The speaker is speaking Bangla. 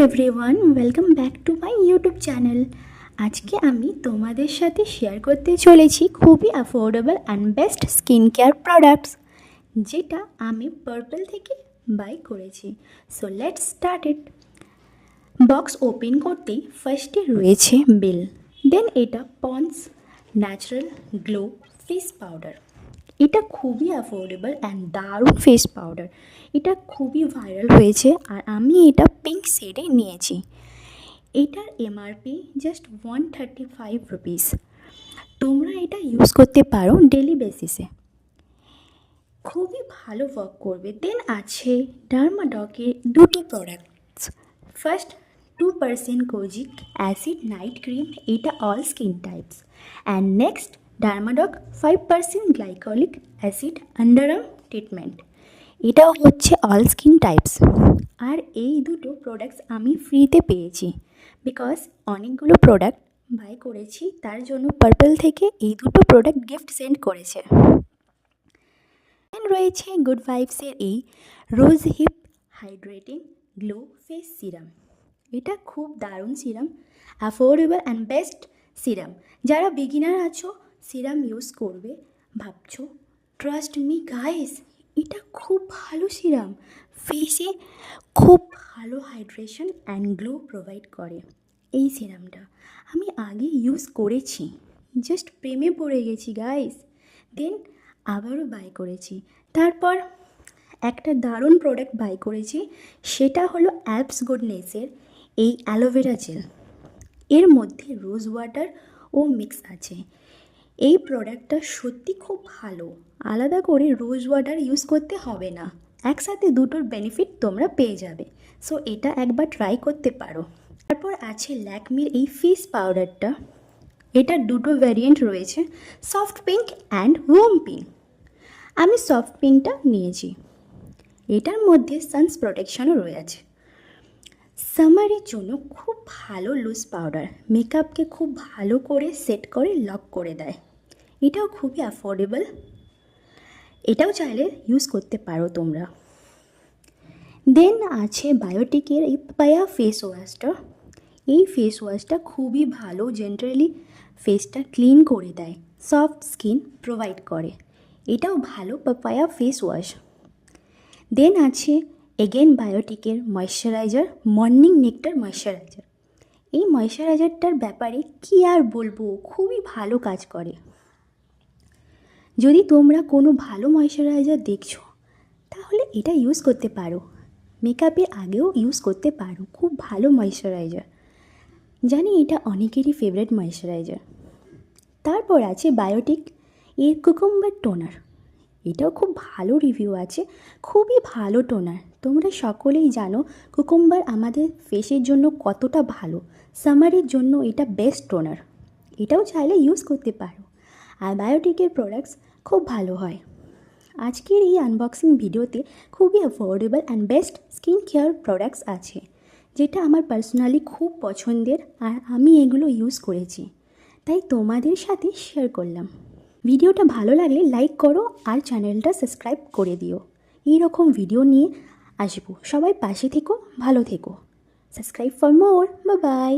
Everyone, welcome back to my YouTube channel. আজকে আমি তোমাদের সাথে শেয়ার করতে চলেছি খুবই affordable and best skin care products, যেটা আমি পার্পল থেকে বাই করেছি। So let's start it. Box open করতেই ফার্স্টে রয়েছে বিল, দেন এটা Pond's natural glow face powder. এটা খুবই অ্যাফোর্ডেবল অ্যান্ড দারুণ ফেস পাউডার। এটা খুবই ভাইরাল হয়েছে আর আমি এটা পিঙ্ক শেডে নিয়েছি। এটার এমআরপি জাস্ট 135 রুপিস। তোমরা এটা ইউজ করতে পারো ডেলি বেসিসে, খুবই ভালো ওয়ার্ক করবে। দেন আছে ডার্মাডকের দুটো products. First 2% kojic acid night cream, এটা all skin types. And next Dermadoc 5% glycolic acid underarm treatment, এটাও হচ্ছে অল স্কিন টাইপস। আর এই দুটো প্রোডাক্টস আমি ফ্রিতে পেয়েছি, বিকজ অনেকগুলো প্রোডাক্ট বাই করেছি, তার জন্য পার্পল থেকে এই দুটো প্রোডাক্ট গিফট সেন্ড করেছে। রয়েছে গুড ভাইবসের এই rose hip hydrating glow face serum. এটা খুব দারুণ serum, affordable and best serum. যারা বিগিনার আছো, সিরাম ইউজ করবে ভাবছো, ট্রাস্ট মি গাইস, এটা খুব ভালো সিরাম। ফেসে খুব ভালো হাইড্রেশন অ্যান্ড গ্লো প্রোভাইড করে। এই সিরামটা আমি আগে ইউজ করেছি, জাস্ট প্রেমে পড়ে গেছি গাইস। দেন আবারও বাই করেছি। তারপর একটা দারুণ প্রোডাক্ট বাই করেছি, সেটা হলো অ্যালপস গুডনেসের এই অ্যালোভেরা জেল। এর মধ্যে রোজ ওয়াটার ও মিক্স আছে। এই প্রোডাক্টটা সত্যি খুব ভালো, আলাদা করে রোজ ওয়াটার ইউজ করতে হবে না, একসাথে দুটোর বেনিফিট তোমরা পেয়ে যাবে। সো এটা একবার ট্রাই করতে পারো। তারপর আছে ল্যাকমির এই ফেস পাউডারটা। এটার দুটো ভ্যারিয়েন্ট রয়েছে, soft pink and worm pink. আমি সফট পিঙ্কটা নিয়েছি। এটার মধ্যে সানস প্রোটেকশনও রয়েছে। সামারের জন্য খুব ভালো লুজ পাউডার, মেকআপকে খুব ভালো করে সেট করে লক করে দেয়। এটাও খুবই অ্যাফোর্ডেবল, এটাও চাইলে ইউজ করতে পারো তোমরা। দেন আছে বায়োটিকের এই পাপায়া ফেস ওয়াশটা। এই ফেস ওয়াশটা খুবই ভালো, জেনারেলি ফেসটা ক্লিন করে দেয়, সফট স্কিন প্রোভাইড করে। এটাও ভালো পাপায়া ফেস ওয়াশ। দেন আছে এগেন বায়োটিকের ময়শ্চারাইজার, মর্নিং নেকটার ময়শ্চারাইজার। এই ময়শ্চারাইজারটার ব্যাপারে কি আর বলবো, খুবই ভালো কাজ করে। যদি তোমরা কোনো ভালো ময়শ্চারাইজার দেখছো, তাহলে এটা ইউজ করতে পারো, মেকআপের আগেও ইউজ করতে পারো। খুব ভালো ময়শ্চারাইজার, জানি এটা অনেকেরই ফেভারিট ময়শ্চারাইজার। তারপর আছে বায়োটিক এর কুকুম্বার টোনার। এটাও খুব ভালো রিভিউ আছে, খুবই ভালো টোনার। তোমরা সকলেই জানো কুকুম্বার আমাদের ফেসের জন্য কতটা ভালো, সামারের জন্য এটা বেস্ট টোনার। এটাও চাইলে ইউজ করতে পারো। আর বায়োটিকের প্রোডাক্টস খুব ভালো হয়। আজকের এই আনবক্সিং ভিডিওতে খুবই affordable and best skin care products আছে, যেটা আমার পার্সোনালি খুব পছন্দের আর আমি এগুলো ইউজ করেছি, তাই তোমাদের সাথে শেয়ার করলাম। ভিডিওটা ভালো লাগলে লাইক করো আর চ্যানেলটা সাবস্ক্রাইব করে দিও। এইরকম ভিডিও নিয়ে আসবো, সবাই পাশে থেকো, ভালো থেকো। Subscribe for more, bye bye.